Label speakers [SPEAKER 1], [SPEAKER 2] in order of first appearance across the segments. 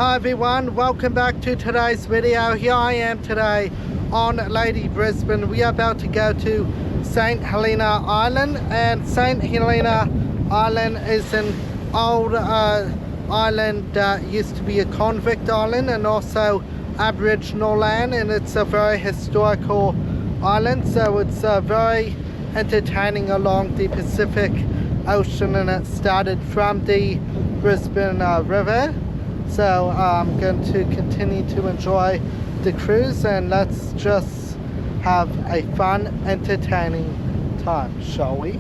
[SPEAKER 1] Hi everyone, welcome back to today's video. Here I am today on Lady Brisbane. We are about to go to St Helena Island, and St Helena Island is an old island that used to be a convict island and also Aboriginal land, and it's a very historical island, so it's very entertaining along the Pacific Ocean, and it started from the Brisbane River. So I'm going to continue to enjoy the cruise, and let's just have a fun, entertaining time, shall we?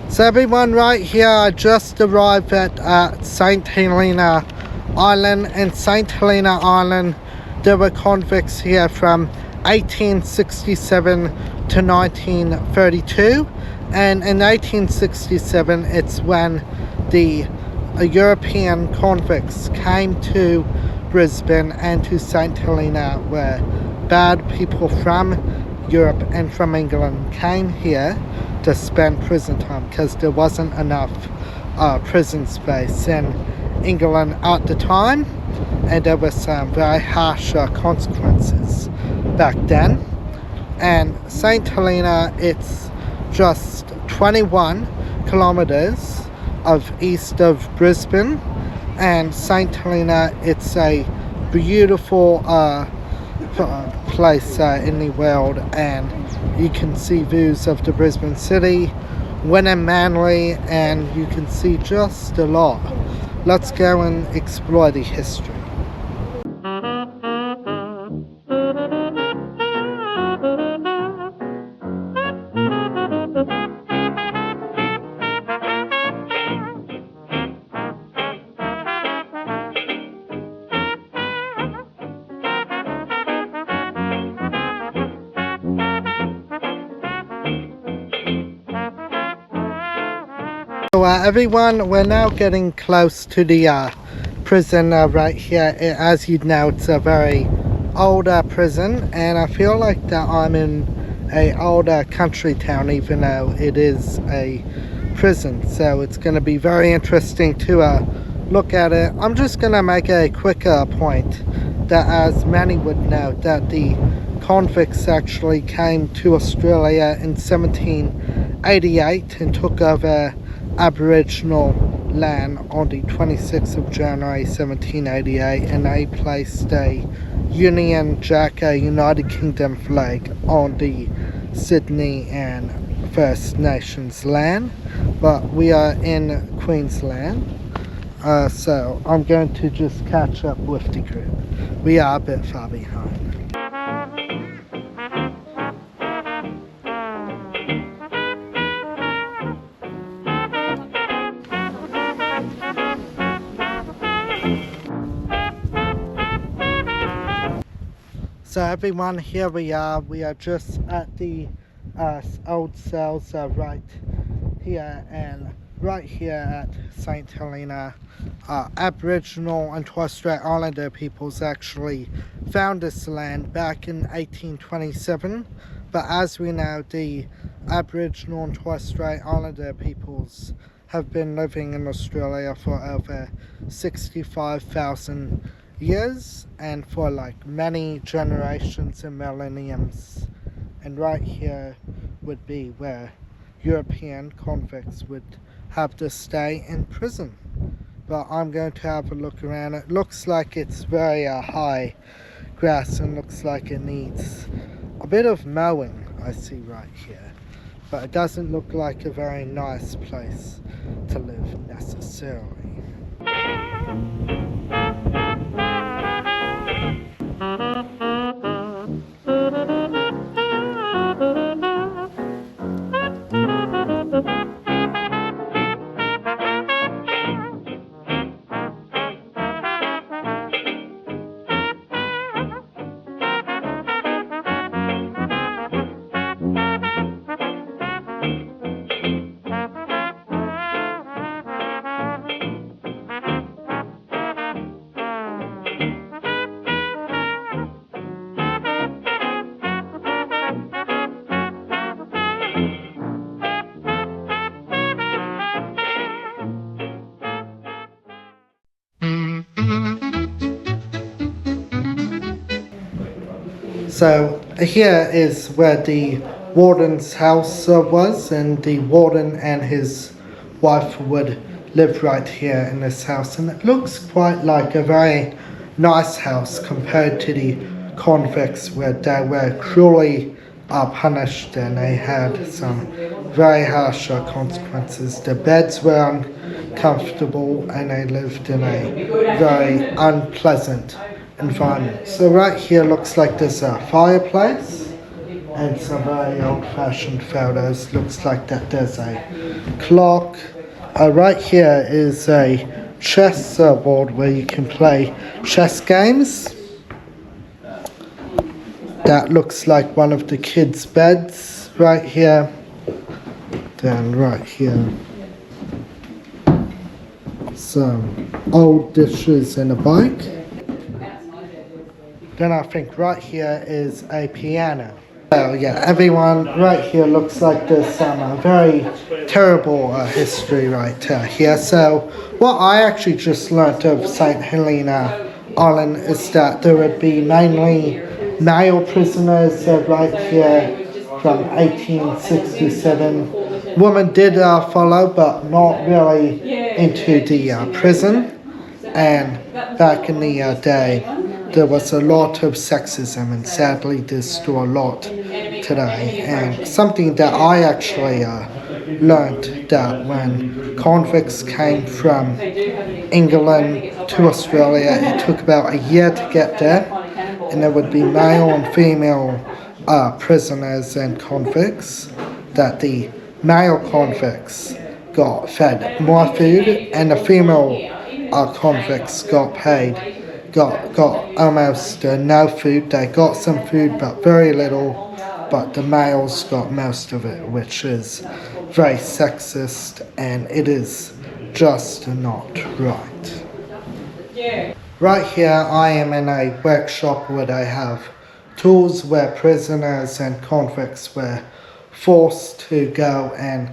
[SPEAKER 1] So everyone, right here, I just arrived at St Helena Island. In St Helena Island, there were convicts here from 1867 to 1932, and in 1867 it's when the European convicts came to Brisbane and to St Helena, where bad people from Europe and from England came here to spend prison time because there wasn't enough prison space in England at the time, and there were some very harsh consequences back then. And St Helena, it's just 21 kilometers of east of Brisbane, and St Helena, it's a beautiful place in the world, and you can see views of the Brisbane city, Wynnum, Manly, and you can see just a lot. Let's go and explore the history. So everyone, we're now getting close to the prison right here. As you know, it's a very old prison, and I feel like that I'm in a older country town, even though it is a prison. So it's going to be very interesting to look at it. I'm just going to make a quick point that, as many would know, that the convicts actually came to Australia in 1788 and took over Aboriginal land on the 26th of January 1788, and they placed a Union Jack, a United Kingdom flag on the Sydney and First Nations land. But we are in Queensland, so I'm going to just catch up with the group. We are a bit far behind. So everyone, here we are just at the old cells are right here, and right here at St Helena, Aboriginal and Torres Strait Islander peoples actually found this land back in 1827, but as we know, the Aboriginal and Torres Strait Islander peoples have been living in Australia for over 65,000 years, and for like many generations and millenniums. And right here would be where European convicts would have to stay in prison. But I'm going to have a look around. It looks like it's very high grass and looks like it needs a bit of mowing, I see right here. But it doesn't look like a very nice place to live necessarily. So here is where the warden's house was, and the warden and his wife would live right here in this house, and it looks quite like a very nice house compared to the convicts where they were cruelly punished and they had some very harsh consequences. The beds were uncomfortable and they lived in a very unpleasant environment. So right here looks like there's a fireplace and some very old-fashioned photos. Looks like that there's a clock. Right here is a chess board where you can play chess games. That looks like one of the kids' beds right here. Then right here, some old dishes and a bike. Then I think right here is a piano. So yeah, everyone, right here looks like there's some very terrible history right here. So what I actually just learnt of St Helena Island is that there would be mainly male prisoners right here from 1867. Women did follow, but not really into the prison. And back in the day, there was a lot of sexism, and sadly there's still a lot today. And something that I actually learned, that when convicts came from England to Australia, it took about a year to get there, and there would be male and female prisoners and convicts. That the male convicts got fed more food, and the female convicts got almost no food. They got some food, but very little. But the males got most of it, which is very sexist, and it is just not right. Right here, I am in a workshop where they have tools where prisoners and convicts were forced to go and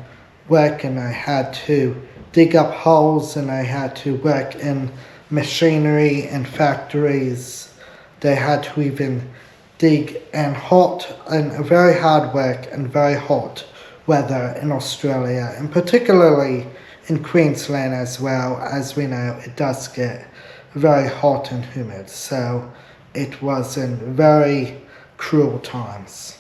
[SPEAKER 1] work, and they had to dig up holes, and they had to work in machinery and factories. They had to even dig in hot and very hard work and very hot weather in Australia, and particularly in Queensland as well. As we know, it does get very hot and humid, so it was in very cruel times.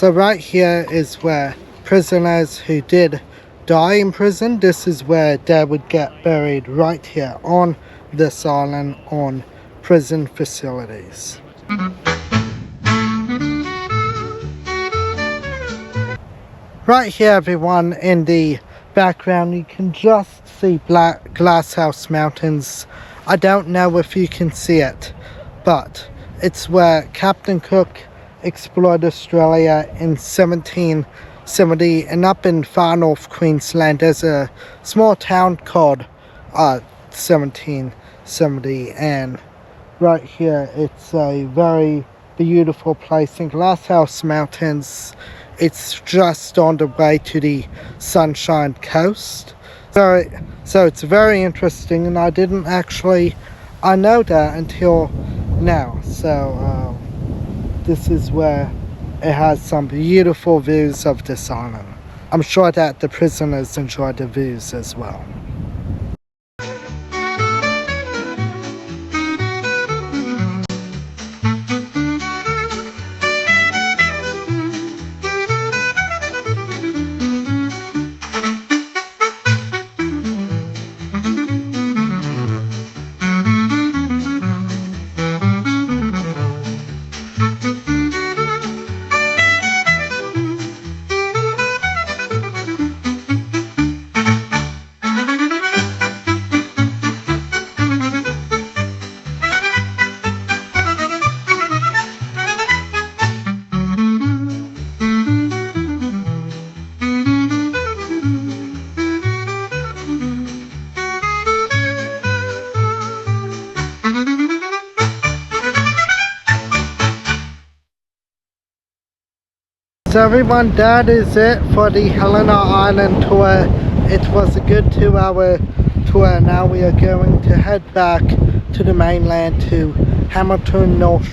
[SPEAKER 1] So right here is where prisoners who did die in prison, this is where they would get buried, right here on this island on prison facilities. Right here, everyone, in the background you can just see Black Glasshouse Mountains. I don't know if you can see it, but it's where Captain Cook explored Australia in 1770, and up in far north Queensland there's a small town called 1770, and right here it's a very beautiful place in Glasshouse Mountains. It's just on the way to the Sunshine Coast. So it's very interesting, and I know that until now. So this is where it has some beautiful views of this island. I'm sure that the prisoners enjoy the views as well. So everyone, that is it for the Helena Island tour. It was a good 2-hour tour. Now we are going to head back to the mainland to Hamilton North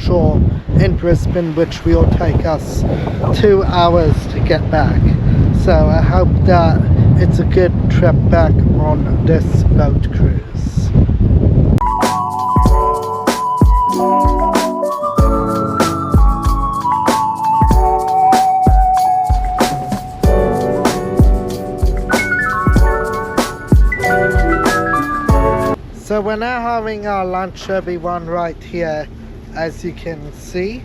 [SPEAKER 1] Shore in Brisbane, which will take us 2 hours to get back. So I hope that it's a good trip back on this boat cruise. So we're now having our lunch, everyone, right here, as you can see.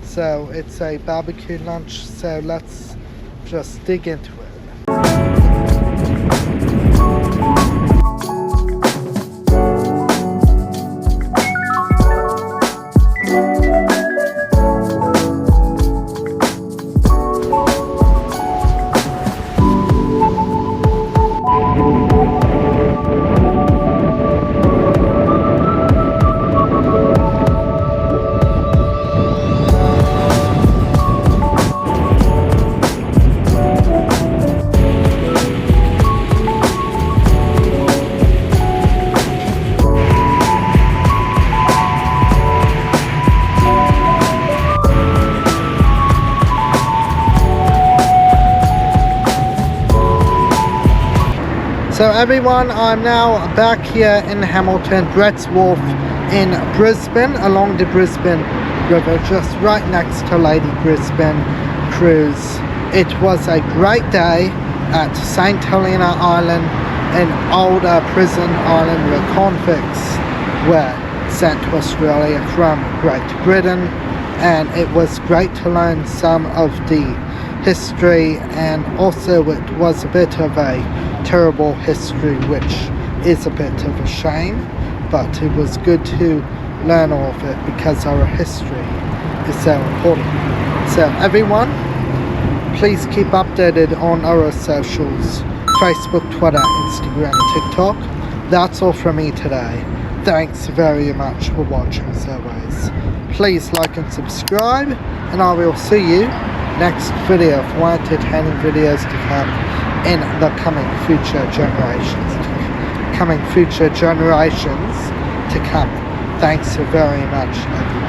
[SPEAKER 1] So it's a barbecue lunch, so let's just dig into it. So everyone, I'm now back here in Hamilton, Brett's Wharf in Brisbane, along the Brisbane River, just right next to Lady Brisbane Cruise. It was a great day at St Helena Island, an older prison island where convicts were sent to Australia from Great Britain, and it was great to learn some of the history, and also it was a bit of a terrible history, which is a bit of a shame, but it was good to learn all of it because our history is so important. So everyone, please keep updated on our socials: Facebook, Twitter, Instagram, TikTok. That's all from me today. Thanks very much for watching as always. Please like and subscribe, and I will see you next video for more entertaining videos to come in the coming future generations to come. Thanks very much, everyone.